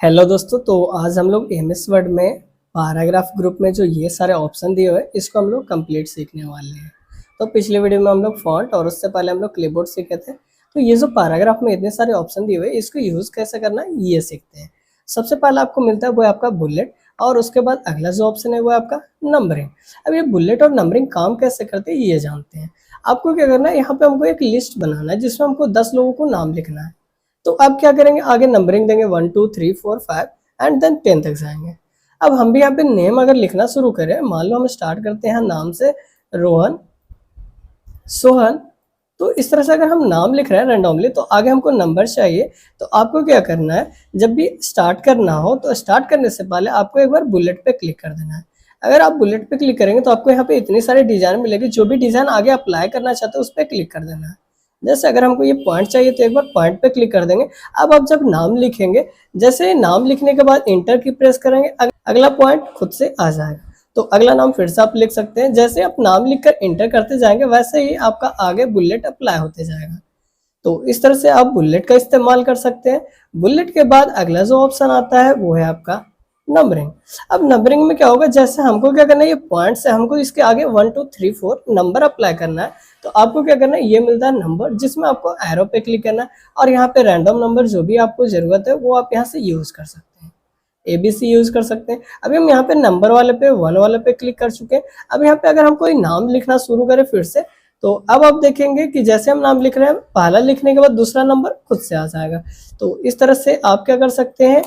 Hello दोस्तों, तो आज हम लोग एमएस वर्ड में पैराग्राफ ग्रुप में जो ये सारे ऑप्शन दिए हुए हैं इसको हम लोग कंप्लीट सीखने वाले हैं। तो पिछले वीडियो में हम लोग फॉन्ट और उससे पहले हम लोग क्लिपबोर्ड सीखे थे। तो ये जो पैराग्राफ में इतने सारे ऑप्शन दिए हुए हैं इसको यूज़ कैसे करना है ये सीखते हैं। सबसे पहले आपको मिलता है वो है आपका बुलेट, और उसके बाद अगला जो ऑप्शन है वो है आपका नंबरिंग। अब ये बुलेट और नंबरिंग काम कैसे करते हैं ये जानते हैं। आपको क्या करना है, यहाँ पे हमको एक लिस्ट बनाना है जिसमें हमको 10 लोगों को नाम लिखना है। तो अब क्या करेंगे, आगे नंबरिंग देंगे 1 2 3 4 5 एंड देन 10 तक जाएंगे। अब हम भी यहाँ पे नेम अगर लिखना शुरू करें, मान लो हम स्टार्ट करते हैं नाम से रोहन, सोहन। तो इस तरह से अगर हम नाम लिख रहे हैं रैंडमली तो आगे हमको नंबर चाहिए। तो आपको क्या करना है, जब भी स्टार्ट करना हो तो स्टार्ट करने से पहले आपको एक बार बुलेट पे क्लिक कर देना है। अगर आप बुलेट पे क्लिक करेंगे तो आपको यहाँ पे इतनी सारी डिजाइन मिलेगी, जो भी डिजाइन आगे अप्लाई करना चाहते हो उस पर क्लिक कर देना है। जैसे अगर हमको ये पॉइंट चाहिए तो एक बार पॉइंट पे क्लिक कर देंगे। अब आप जब नाम लिखेंगे, जैसे नाम लिखने के बाद इंटर की प्रेस करेंगे, अगला पॉइंट खुद से आ जाएगा। तो अगला नाम फिर से आप लिख सकते हैं। जैसे आप नाम लिखकर इंटर करते जाएंगे वैसे ही आपका आगे बुलेट अप्लाई होते जाएगा। तो इस तरह से आप बुलेट का इस्तेमाल कर सकते हैं। बुलेट के बाद अगला जो ऑप्शन आता है वो है आपका नंबरिंग। अब नंबरिंग में क्या होगा, जैसे हमको क्या करना है, ये पॉइंट से हमको इसके आगे 1 2 3 4 नंबर अप्लाई करना है। तो आपको क्या करना है, ये मिलता है नंबर, जिसमें आपको एरो पे क्लिक करना है और यहाँ पे रैंडम नंबर जो भी आपको जरूरत है वो आप यहाँ से यूज कर सकते हैं। ABC यूज कर सकते हैं। अभी हम यहाँ पे नंबर वाले पे 1 वाले पे क्लिक कर चुके हैं। अब यहाँ पे अगर हम कोई नाम लिखना शुरू करें फिर से, तो अब आप देखेंगे कि जैसे हम नाम लिख रहे हैं पहला लिखने के बाद दूसरा नंबर खुद से आ जाएगा। तो इस तरह से आप क्या कर सकते हैं,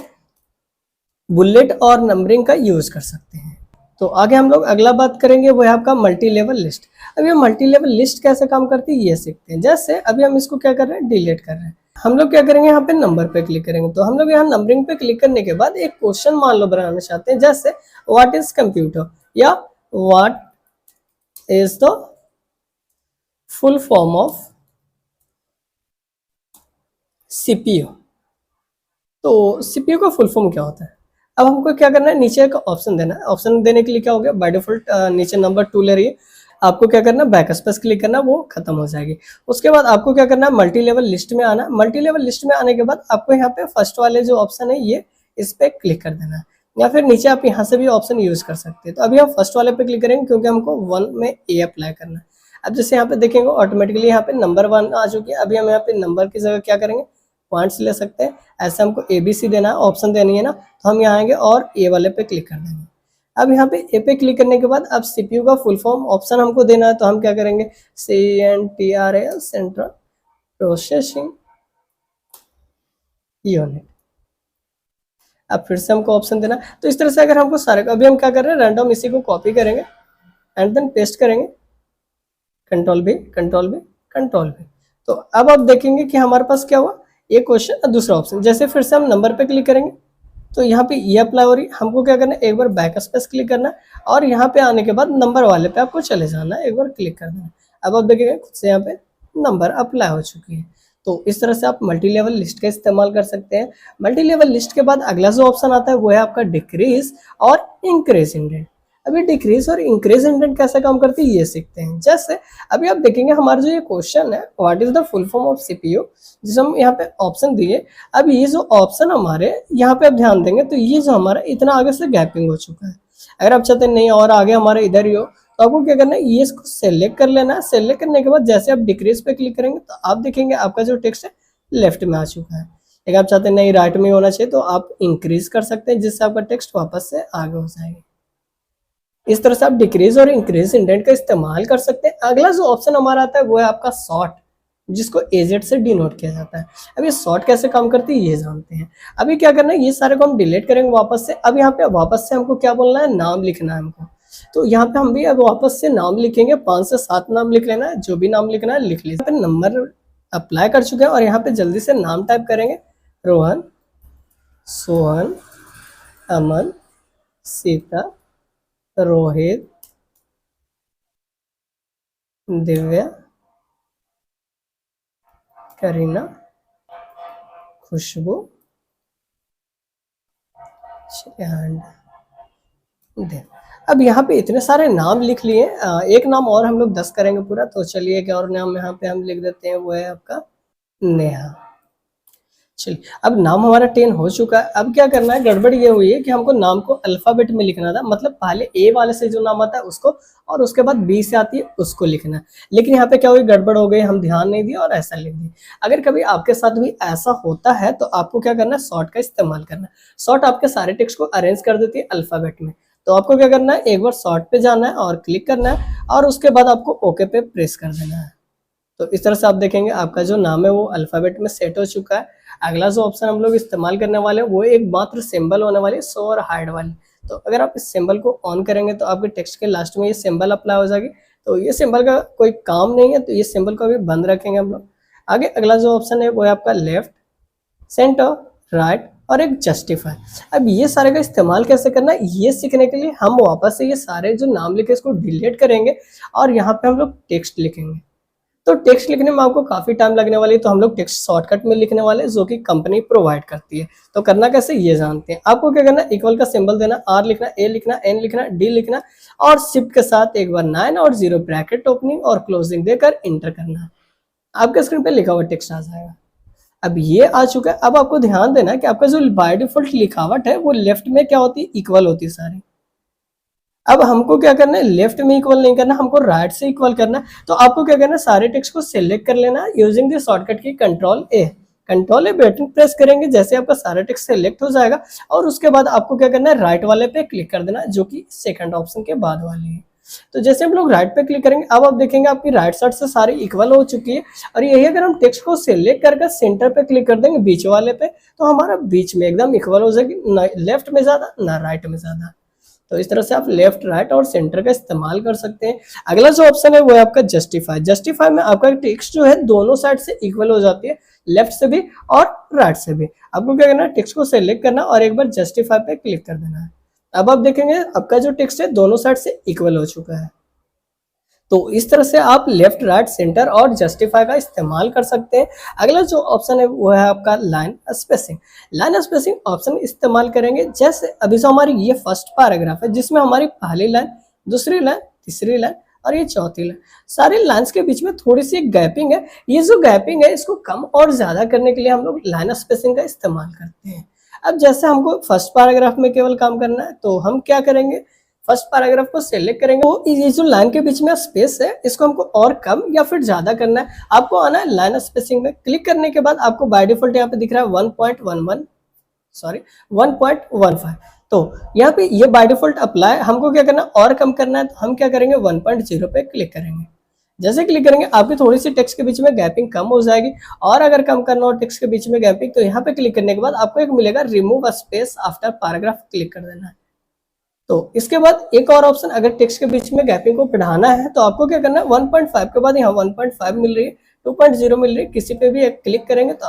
बुलेट और नंबरिंग का यूज कर सकते हैं। तो आगे हम लोग अगला बात करेंगे वो है आपका मल्टी लेवल लिस्ट। अब ये मल्टी लेवल लिस्ट कैसे काम करती है ये सीखते हैं। जैसे अभी हम इसको क्या कर रहे हैं, डिलीट कर रहे हैं। हम लोग क्या करेंगे, यहाँ पे नंबर पे क्लिक करेंगे। तो हम लोग यहाँ नंबरिंग पे क्लिक करने के बाद एक क्वेश्चन मान लो बनाना चाहते हैं, जैसे व्हाट इज कंप्यूटर या what is the full form of CPU। तो CPU का फुल फॉर्म क्या होता है। अब हमको क्या करना है, नीचे एक ऑप्शन देना है। ऑप्शन देने के लिए क्या हो गया, बाय डिफॉल्ट नीचे नंबर 2 ले रही है। आपको क्या करना है, बैक स्पेस क्लिक करना, वो खत्म हो जाएगी। उसके बाद आपको क्या करना है, मल्टी लेवल लिस्ट में आना है। मल्टी लेवल लिस्ट में आने के बाद आपको यहाँ पे फर्स्ट वाले जो ऑप्शन है ये इस पे क्लिक कर देना है, या फिर नीचे आप यहाँ से भी ऑप्शन यूज कर सकते हैं। तो अभी हम फर्स्ट वाले पे क्लिक करेंगे क्योंकि हमको 1 में A अप्लाई करना है। अब जैसे यहाँ पे देखेंगे ऑटोमेटिकली यहाँ पे नंबर 1 आ चुकी है। अभी हम यहाँ पे नंबर की जगह क्या करेंगे, पॉइंट्स ले सकते हैं। ऐसे हमको ABC देना है, ऑप्शन देनी है ना, तो हम यहाँ आएंगे और A वाले पे क्लिक कर देंगे। अब यहाँ पे A पे क्लिक करने के बाद अब CPU का फुल फॉर्म ऑप्शन हमको देना है। तो हम क्या करेंगे, CNTRL सेंट्रल प्रोसेसिंग यूनिट। अब फिर से हमको ऑप्शन देना। तो इस तरह से अगर हमको सारे, अभी हम क्या कर रहे हैं, रैंडम इसी को कॉपी करेंगे एंड देन पेस्ट करेंगे, control V control V control V। तो अब आप देखेंगे कि हमारे पास क्या हुआ, एक क्वेश्चन दूसरा ऑप्शन। जैसे फिर से हम नंबर पे क्लिक करेंगे तो यहाँ पे ये अप्लाई हो रही है। हमको क्या करना है, एक बार बैक स्पेस क्लिक करना है और यहाँ पे आने के बाद नंबर वाले पे आपको चले जाना है, एक बार क्लिक कर देना। अब आप देखेंगे खुद से यहाँ पे नंबर अप्लाई हो चुकी है। तो इस तरह से आप मल्टी लेवल लिस्ट का इस्तेमाल कर सकते हैं। मल्टी लेवल लिस्ट के बाद अगला जो ऑप्शन आता है वो है आपका डिक्रीज और इंक्रीज इंडेंट। अभी डिक्रीज और इंक्रीज इंडेंट कैसे काम करती है ये सीखते हैं। जैसे अभी आप देखेंगे हमारा जो ये क्वेश्चन है, what is the full form of CPU, जिसे हम यहाँ पे ऑप्शन दिए। अब ये जो ऑप्शन हमारे यहाँ पे आप ध्यान देंगे तो ये जो हमारा इतना आगे से गैपिंग हो चुका है। अगर आप चाहते हैं नहीं और आगे हमारे इधर ही हो तो आपको क्या करना है, ये इसको सेलेक्ट कर लेना है। सेलेक्ट करने के बाद जैसे आप डिक्रीज पे क्लिक करेंगे तो आप देखेंगे आपका जो टेक्स्ट है लेफ्ट में आ चुका है। अगर आप चाहते हैं नहीं राइट में होना चाहिए तो आप इंक्रीज कर सकते हैं, जिससे आपका टेक्स्ट वापस से आगे हो जाएगा। इस तरह से आप डिक्रीज और इंक्रीज इंडेंट का इस्तेमाल कर सकते हैं। अगला जो ऑप्शन हमारा आता है वो है आपका शॉर्ट, जिसको AZ से डिनोट किया जाता है। अब ये शॉर्ट कैसे काम करती है ये जानते हैं। अभी क्या करना है, ये सारे को हम डिलीट करेंगे वापस से। अब यहाँ पे वापस से हमको क्या बोलना है, नाम लिखना है हमको। तो यहाँ पे हम भी अब वापस से नाम लिखेंगे, 5 से 7 नाम लिख लेना है, जो भी नाम लिखना है लिख लीजिए। नंबर अप्लाई कर चुके हैं और यहाँ पे जल्दी से नाम टाइप करेंगे, रोहन, सोहन, अमन, सीता, रोहित, दिव्या, करीना, खुशबू एंड देव। अब यहाँ पे इतने सारे नाम लिख लिए। एक नाम और हम लोग 10 करेंगे पूरा। तो चलिए एक और नाम यहाँ पे हम लिख देते हैं, वो है आपका नेहा। चलिए, अब नाम हमारा 10 हो चुका है। अब क्या करना है, गड़बड़ ये हुई है कि हमको नाम को अल्फ़ाबेट में लिखना था, मतलब पहले ए वाले से जो नाम आता है उसको, और उसके बाद बी से आती है उसको लिखना है। लेकिन यहाँ पे क्या हुई, गड़बड़ हो गई, हम ध्यान नहीं दिए और ऐसा लिख दिए। अगर कभी आपके साथ भी ऐसा होता है तो आपको क्या करना है, सॉर्ट का इस्तेमाल करना है। सॉर्ट आपके सारे टेक्स्ट को अरेंज कर देती है अल्फ़ाबेट में। तो आपको क्या करना है, एक बार सॉर्ट पे जाना है और क्लिक करना है और उसके बाद आपको ओके पे प्रेस कर देना है। तो इस तरह से आप देखेंगे आपका जो नाम है वो अल्फ़ाबेट में सेट हो चुका है। अगला जो ऑप्शन हम लोग इस्तेमाल करने वाले हैं वो एक मात्र सिंबल होने वाली है, शो और हाइड वाली। तो अगर आप इस सिंबल को ऑन करेंगे तो आपके टेक्स्ट के लास्ट में ये सिंबल अप्लाई हो जाएगी। तो ये सिंबल का कोई काम नहीं है, तो ये सिंबल को अभी बंद रखेंगे हम लोग। आगे अगला जो ऑप्शन है वो है आपका लेफ्ट, सेंटर, राइट और एक जस्टिफाई। अब ये सारे का इस्तेमाल कैसे करना है ये सीखने के लिए हम वापस से ये सारे जो नाम लिखे इसको डिलीट करेंगे और यहाँ पे हम लोग टेक्स्ट लिखेंगे। तो टेक्स्ट लिखने में आपको काफ़ी टाइम लगने वाली है, तो हम लोग टेक्स्ट शॉर्टकट में लिखने वाले हैं जो कि कंपनी प्रोवाइड करती है। तो करना कैसे ये जानते हैं। आपको क्या करना है, इक्वल का सिंबल देना, आर लिखना, ए लिखना, एन लिखना, डी लिखना और शिफ्ट के साथ एक बार 9 और 0 ब्रैकेट ओपनिंग और क्लोजिंग देकर इंटर करना है। आपके स्क्रीन पे लिखा हुआ टेक्स्ट आ जाएगा। अब ये आ चुका है। अब आपको ध्यान देना है कि आपका जो बाय डिफॉल्ट लिखावट है वो लेफ्ट में क्या होती है, इक्वल होती है सारी। अब हमको क्या करना है, लेफ्ट में इक्वल नहीं करना, हमको राइट से इक्वल करना है। तो आपको क्या करना है, सारे टेक्स्ट को सिलेक्ट कर लेना यूजिंग द शॉर्टकट की कंट्रोल ए बटन प्रेस करेंगे, जैसे आपका सारा टेक्स्ट सिलेक्ट हो जाएगा और उसके बाद आपको क्या करना है, राइट वाले पे क्लिक कर देना जो कि सेकंड ऑप्शन के बाद वाली है। तो जैसे हम लोग राइट पे क्लिक करेंगे अब आप देखेंगे आपकी राइट साइड से सारी इक्वल हो चुकी है। और यही अगर हम टेक्स्ट को सिलेक्ट करके सेंटर पे क्लिक कर देंगे बीच वाले पे, तो हमारा बीच में एकदम इक्वल हो जाएगी, ना लेफ्ट में ज्यादा ना राइट में ज्यादा। तो इस तरह से आप लेफ्ट, राइट और सेंटर का इस्तेमाल कर सकते हैं। अगला जो ऑप्शन है वो है आपका जस्टिफाई। जस्टिफाई में आपका टेक्स्ट जो है दोनों साइड से इक्वल हो जाती है, लेफ्ट से भी और राइट से भी। आपको क्या करना है, टेक्स्ट को सेलेक्ट करना और एक बार जस्टिफाई पे क्लिक कर देना है। अब आप देखेंगे आपका जो टेक्स्ट है दोनों साइड से इक्वल हो चुका है। तो इस तरह से आप लेफ्ट, राइट, सेंटर और जस्टिफाई का इस्तेमाल कर सकते हैं। अगला जो ऑप्शन है वो है आपका line spacing. Line spacing option इस्तेमाल करेंगे जैसे अभी जो हमारी ये फर्स्ट पैराग्राफ है जिसमें हमारी पहली लाइन, दूसरी लाइन, तीसरी लाइन और ये चौथी लाइन, सारे लाइन्स के बीच में थोड़ी सी गैपिंग है। ये जो गैपिंग है इसको कम और ज्यादा करने के लिए हम लोग लाइन स्पेसिंग का इस्तेमाल करते हैं। अब जैसे हमको फर्स्ट पैराग्राफ में केवल काम करना है तो हम क्या करेंगे, फर्स्ट पैराग्राफ को सिलेक्ट करेंगे, वो ये जो लाइन के बीच में स्पेस है इसको हमको और कम या फिर ज्यादा करना है। आपको आना है लाइन स्पेसिंग में, क्लिक करने के बाद आपको बाय डिफॉल्ट यहाँ पे दिख रहा है 1.15। तो यहाँ पे ये बाय डिफॉल्ट अप्लाई, हमको क्या करना है और कम करना है, तो हम क्या करेंगे 1.0 पे क्लिक करेंगे। जैसे क्लिक करेंगे आपकी थोड़ी सी टेक्स्ट के बीच में गैपिंग कम हो जाएगी। और अगर कम करना हो टेक्स्ट के बीच में गैपिंग तो यहाँ पे क्लिक करने के बाद आपको एक मिलेगा remove space after paragraph, click कर देना है। तो इसके बाद एक और ऑप्शन, अगर टेक्स्ट के बीच में गैपिंग को बढ़ाना है तो आपको क्या करना है, 1.5 के बाद यहाँ 1.5 मिल रही है, 2.0 मिल रही है, किसी पे भी क्लिक करेंगे तो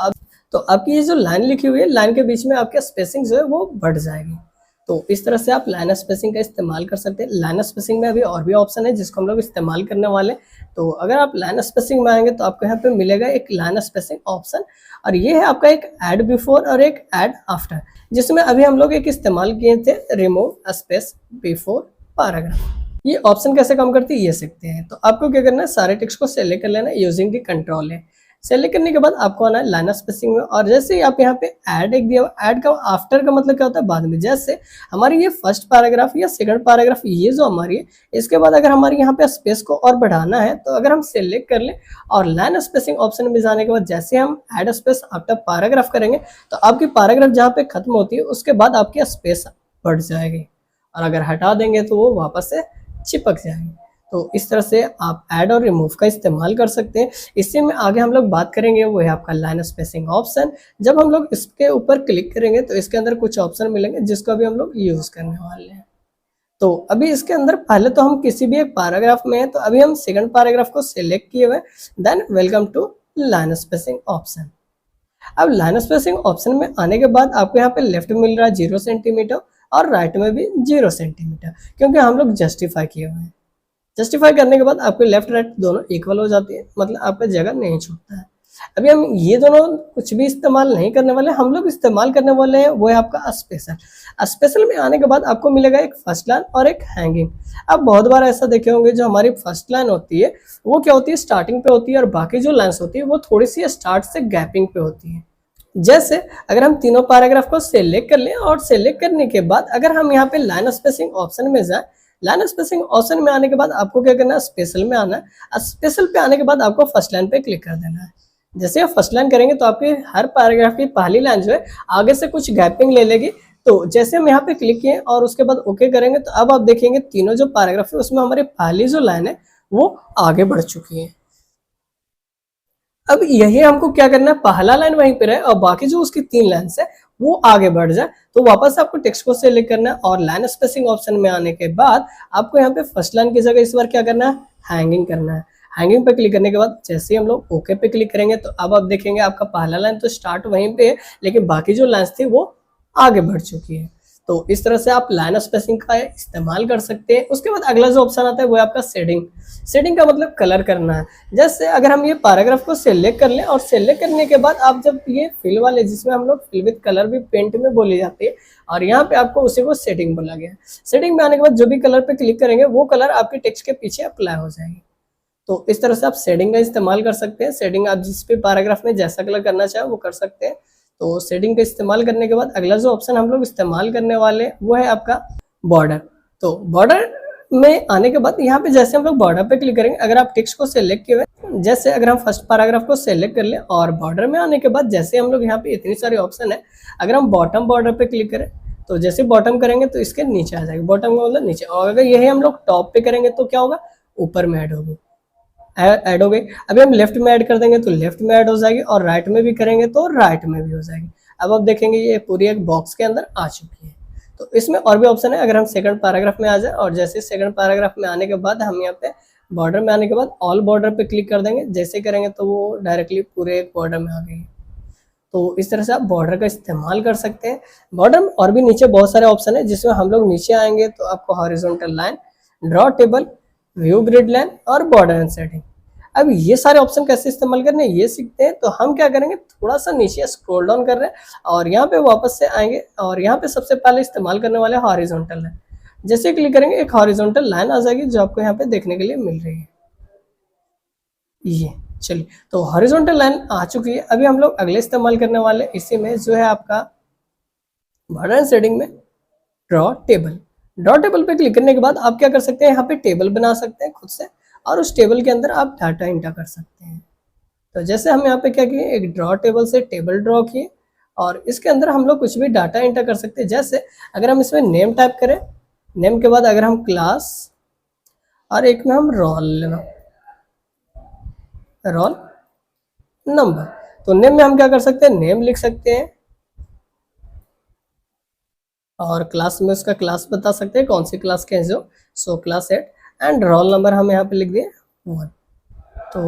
आपकी ये जो लाइन लिखी हुई है लाइन के बीच में आपकी स्पेसिंग जो है वो बढ़ जाएगी। तो इस तरह से आप लाइन स्पेसिंग का इस्तेमाल कर सकते हैं। लाइन स्पेसिंग में अभी और भी ऑप्शन है जिसको हम लोग इस्तेमाल करने वाले हैं। तो अगर आप लाइन स्पेसिंग में आएंगे तो आपको यहाँ पे मिलेगा एक लाइन स्पेसिंग ऑप्शन, और ये है आपका एक ऐड बिफोर और एक ऐड आफ्टर, जिसमें अभी हम लोग एक इस्तेमाल किए थे रिमूव स्पेस बिफोर पैराग्राफ। ये ऑप्शन कैसे काम करती है ये सीखते हैं। तो आपको क्या करना है, सारे टेक्स्ट को सेलेक्ट कर लेना है यूजिंग दी कंट्रोल है। सेलेक्ट करने के बाद आपको आना है लाइन स्पेसिंग में, और जैसे ही आप यहाँ पे ऐड एक दिया, ऐड का आफ्टर का मतलब क्या होता है बाद में। जैसे हमारी ये फर्स्ट पैराग्राफ या सेकंड पैराग्राफ ये जो हमारी है, इसके बाद अगर हमारे यहाँ पे स्पेस को और बढ़ाना है तो अगर हम सेलेक्ट कर लें और लाइन स्पेसिंग ऑप्शन में जाने के बाद जैसे हम ऐड स्पेस आफ्टर पैराग्राफ करेंगे तो आपकी पैराग्राफ जहाँ पे खत्म होती है उसके बाद आपकी स्पेस बढ़ जाएगी, और अगर हटा देंगे तो वो वापस से चिपक जाएगी। तो इस तरह से आप ऐड और रिमूव का इस्तेमाल कर सकते हैं। इसी में आगे हम लोग बात करेंगे वो है आपका लाइन स्पेसिंग ऑप्शन। जब हम लोग इसके ऊपर क्लिक करेंगे तो इसके अंदर कुछ ऑप्शन मिलेंगे जिसको अभी हम लोग यूज करने वाले हैं। तो अभी इसके अंदर पहले तो हम किसी भी एक पैराग्राफ में हैं, तो अभी हम सेकंड पैराग्राफ को सिलेक्ट किए हुए, then welcome to line spacing option. अब लाइन स्पेसिंग ऑप्शन में आने के बाद आपको यहाँ पे लेफ्ट में मिल रहा है 0 सेंटीमीटर और राइट में भी 0 सेंटीमीटर, क्योंकि हम लोग जस्टिफाई किए हुए हैं। जस्टिफाई करने के बाद आपके लेफ्ट राइट दोनों इक्वल हो जाती है, मतलब आपका जगह नहीं छूटता है। अभी हम ये दोनों कुछ भी इस्तेमाल नहीं करने वाले, हम लोग इस्तेमाल करने वाले हैं वो है आपका स्पेशल। स्पेशल में आने के बाद आपको मिलेगा एक फर्स्ट लाइन और एक हैंगिंग। अब बहुत बार ऐसा देखे होंगे जो हमारी फर्स्ट लाइन होती है वो क्या होती है, स्टार्टिंग पे होती है, और बाकी जो लाइन्स होती है वो थोड़ी सी स्टार्ट से गैपिंग पे होती है। जैसे अगर हम तीनों पैराग्राफ को सेलेक्ट कर लें और सेलेक्ट करने के बाद अगर हम यहाँ पे लाइन स्पेसिंग ऑप्शन में जाए, लाइन स्पेसिंग ऑप्शन में आने के बाद आपको क्या करना है, स्पेशल में आना है। स्पेशल पे आने के बाद आपको फर्स्ट लाइन पे क्लिक कर देना है। जैसे आप फर्स्ट लाइन करेंगे तो आपकी हर पैराग्राफ की पहली लाइन जो है आगे से कुछ गैपिंग ले लेगी। तो जैसे हम यहाँ पे क्लिक किए और उसके बाद ओके करेंगे तो अब आप देखेंगे तीनों जो पैराग्राफ है उसमें हमारी पहली जो लाइन है वो आगे बढ़ चुकी है। अब यही हमको क्या करना है, पहला लाइन वहीं पे रहे और बाकी जो उसकी 3 लाइन है वो आगे बढ़ जाए। तो वापस आपको टेक्स्ट को सिलेक्ट करना है और लाइन स्पेसिंग ऑप्शन में आने के बाद आपको यहाँ पे फर्स्ट लाइन की जगह इस बार क्या करना है, हैंगिंग करना है। हैंगिंग पे क्लिक करने के बाद जैसे ही हम लोग ओके पे क्लिक करेंगे तो अब आप देखेंगे आपका पहला लाइन तो स्टार्ट वहीं पे है, लेकिन बाकी जो लाइन्स थी वो आगे बढ़ चुकी है। तो इस तरह से आप लाइन स्पेसिंग का इस्तेमाल कर सकते हैं। उसके बाद अगला जो ऑप्शन आता है वो है आपका शेडिंग। शेडिंग का मतलब कलर करना है। जैसे अगर हम ये पैराग्राफ को सिलेक्ट कर लें और सिलेक्ट करने के बाद आप जब ये फिल वाले जिसमें हम लोग फिल विद कलर भी पेंट में बोली जाती है और यहाँ पे आपको उसी को शेडिंग बोला गया है। शेडिंग में आने के बाद जो भी कलर पे क्लिक करेंगे वो कलर आपके टेक्स्ट के पीछे अप्लाई हो जाएगी। तो इस तरह से आप शेडिंग का इस्तेमाल कर सकते हैं। शेडिंग आप जिस भी पैराग्राफ में जैसा कलर करना चाहे वो कर सकते हैं। तो शेडिंग का इस्तेमाल करने के बाद अगला जो ऑप्शन हम लोग इस्तेमाल करने वाले वो है आपका बॉर्डर। तो बॉर्डर में आने के बाद यहाँ पे जैसे हम लोग बॉर्डर पे क्लिक करेंगे, अगर आप टेक्स्ट को सिलेक्ट किए हुए, जैसे अगर हम फर्स्ट पैराग्राफ को सिलेक्ट कर लें और बॉर्डर में आने के बाद जैसे हम लोग यहाँ पे इतनी सारी ऑप्शन है, अगर हम बॉटम बॉर्डर पे क्लिक करें तो जैसे बॉटम करेंगे तो इसके नीचे आ जाएगी, बॉटम का मतलब नीचे। और अगर यही हम लोग टॉप पे करेंगे तो क्या होगा, ऊपर में ऐड होगी, ऐड हो गई। अभी हम लेफ्ट में ऐड कर देंगे तो लेफ्ट में ऐड हो जाएगी और राइट में भी करेंगे तो राइट में भी हो जाएगी। अब आप देखेंगे ये पूरी एक बॉक्स के अंदर आ चुकी है। तो इसमें और भी ऑप्शन है। अगर हम सेकंड पैराग्राफ में आ जाए और जैसे सेकंड पैराग्राफ में आने के बाद हम यहाँ पे बॉर्डर में आने के बाद ऑल बॉर्डर पे क्लिक कर देंगे, जैसे करेंगे तो वो डायरेक्टली पूरे एक बॉर्डर में आ गई। तो इस तरह से आप बॉर्डर का इस्तेमाल कर सकते हैं। बॉर्डर में और भी नीचे बहुत सारे ऑप्शन है, जिसमें हम लोग नीचे आएंगे तो आपको horizontal line, draw table, view grid line और बॉर्डर एंड सेटिंग। अब ये सारे ऑप्शन कैसे इस्तेमाल करने हैं ये सीखते हैं। तो हम क्या करेंगे, थोड़ा सा नीचे स्क्रॉल डाउन कर रहे हैं और यहाँ पे वापस से आएंगे और यहाँ पे सबसे पहले इस्तेमाल करने वाले हॉरिजॉन्टल लाइन। जैसे क्लिक करेंगे एक हॉरिजॉन्टल लाइन आ जाएगी जो आपको यहाँ पे देखने के लिए मिल रही है। ये चलिए, तो हॉरिजॉन्टल लाइन आ चुकी है। अभी हम लोग अगले इस्तेमाल करने वाले इसी में जो है आपका बॉर्डर एंड शेडिंग में ड्रॉ टेबल। ड्रॉ टेबल पे क्लिक करने के बाद आप क्या कर सकते हैं, यहाँ पे टेबल बना सकते हैं खुद से और उस टेबल के अंदर आप डाटा एंटर कर सकते हैं। तो जैसे हम यहाँ पे क्या किए, एक ड्रॉ टेबल से टेबल ड्रॉ किए और इसके अंदर हम लोग कुछ भी डाटा एंटर कर सकते हैं। जैसे अगर हम इसमें नेम टाइप करें, नेम के बाद अगर हम क्लास और एक में हम रोल नंबर, तो नेम में हम क्या कर सकते हैं, नेम लिख सकते हैं और क्लास में उसका क्लास बता सकते हैं कौन सी क्लास के हैं जो, so class 8 and roll number हम यहाँ पे लिख दिए 1। तो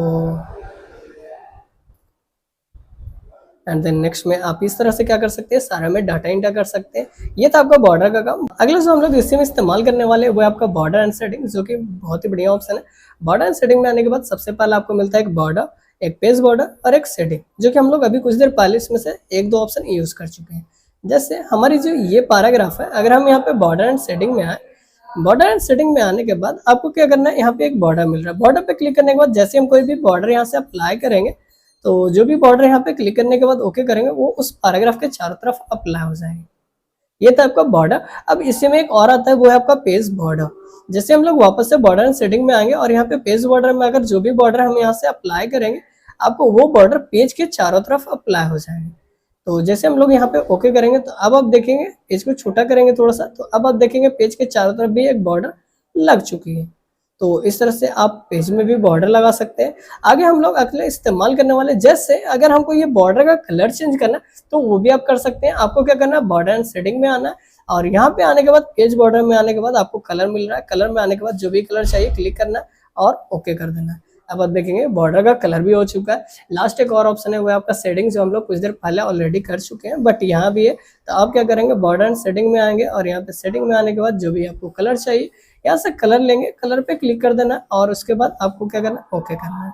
एंड देन नेक्स्ट में आप इस तरह से क्या कर सकते हैं, सारा में डाटा एंटर कर सकते हैं। ये था आपका बॉर्डर का काम। अगला जो हम लोग इसी में इस्तेमाल करने वाले हैं वो है आपका बॉर्डर एंड सेटिंग, जो कि बहुत ही बढ़िया ऑप्शन है। बॉर्डर एंड सेटिंग में आने के बाद सबसे पहले आपको मिलता है एक बॉर्डर, एक पेज बॉर्डर और एक सेटिंग, जो कि हम लोग अभी कुछ देर पहले इसमें से एक दो ऑप्शन यूज कर चुके हैं। जैसे हमारी जो ये पैराग्राफ है, अगर हम यहाँ पे बॉर्डर एंड सेटिंग में आए, बॉर्डर एंड सेटिंग में आने के बाद आपको क्या करना है, यहाँ पे एक बॉर्डर मिल रहा है। बॉर्डर पे क्लिक करने के बाद जैसे हम कोई भी बॉर्डर यहाँ से अप्लाई करेंगे तो जो भी बॉर्डर यहाँ पे क्लिक करने के बाद ओके करेंगे वो उस पैराग्राफ के चारों तरफ अप्लाई हो जाएंगे। ये था आपका बॉर्डर। अब इसी में एक और आता है वो है आपका पेज बॉर्डर। जैसे हम लोग वापस से बॉर्डर एंड सेटिंग में आएंगे और यहाँ पे पेज बॉर्डर में अगर जो भी बॉर्डर हम यहाँ से अप्लाई करेंगे आपको वो बॉर्डर पेज के चारों तरफ अप्लाई हो जाएंगे। तो जैसे हम लोग यहाँ पे ओके करेंगे तो अब आप देखेंगे पेज को छोटा करेंगे थोड़ा सा, तो अब आप देखेंगे पेज के चारों तरफ भी एक बॉर्डर लग चुकी है। तो इस तरह से आप पेज में भी बॉर्डर लगा सकते हैं। आगे हम लोग अगले इस्तेमाल करने वाले, जैसे अगर हमको ये बॉर्डर का कलर चेंज करना तो वो भी आप कर सकते हैं। आपको क्या करना है, बॉर्डर एंड सेटिंग में आना है और यहाँ पे आने के बाद पेज बॉर्डर में आने के बाद आपको कलर मिल रहा है। कलर में आने के बाद जो भी कलर चाहिए क्लिक करना और ओके कर देना है। अब आप देखेंगे बॉर्डर का कलर भी हो चुका है। लास्ट एक और ऑप्शन है वो है आपका सेटिंग, जो हम लोग कुछ देर पहले ऑलरेडी कर चुके हैं बट यहाँ भी है। तो आप क्या करेंगे, बॉर्डर एंड सेटिंग में आएंगे और यहाँ पे सेटिंग में आने के बाद जो भी आपको कलर चाहिए यहाँ से कलर लेंगे, कलर पे क्लिक कर देना और उसके बाद आपको क्या करना है, ओके करना है।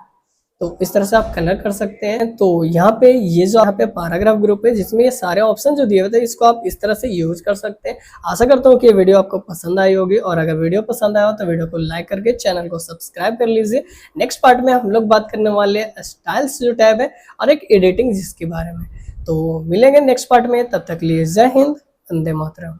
तो इस तरह से आप कलर कर सकते हैं। तो यहाँ पे ये जो यहाँ पे पैराग्राफ ग्रुप है जिसमें ये सारे ऑप्शन जो दिए हुए थे इसको आप इस तरह से यूज कर सकते हैं। आशा करता हूँ कि ये वीडियो आपको पसंद आई होगी और अगर वीडियो पसंद आया हो तो वीडियो को लाइक करके चैनल को सब्सक्राइब कर लीजिए। नेक्स्ट पार्ट में हम लोग बात करने वाले स्टाइल्स जो टैब है और एक एडिटिंग जिसके बारे में। तो मिलेंगे नेक्स्ट पार्ट में, तब तक लिए जय हिंद, वंदे मातरम।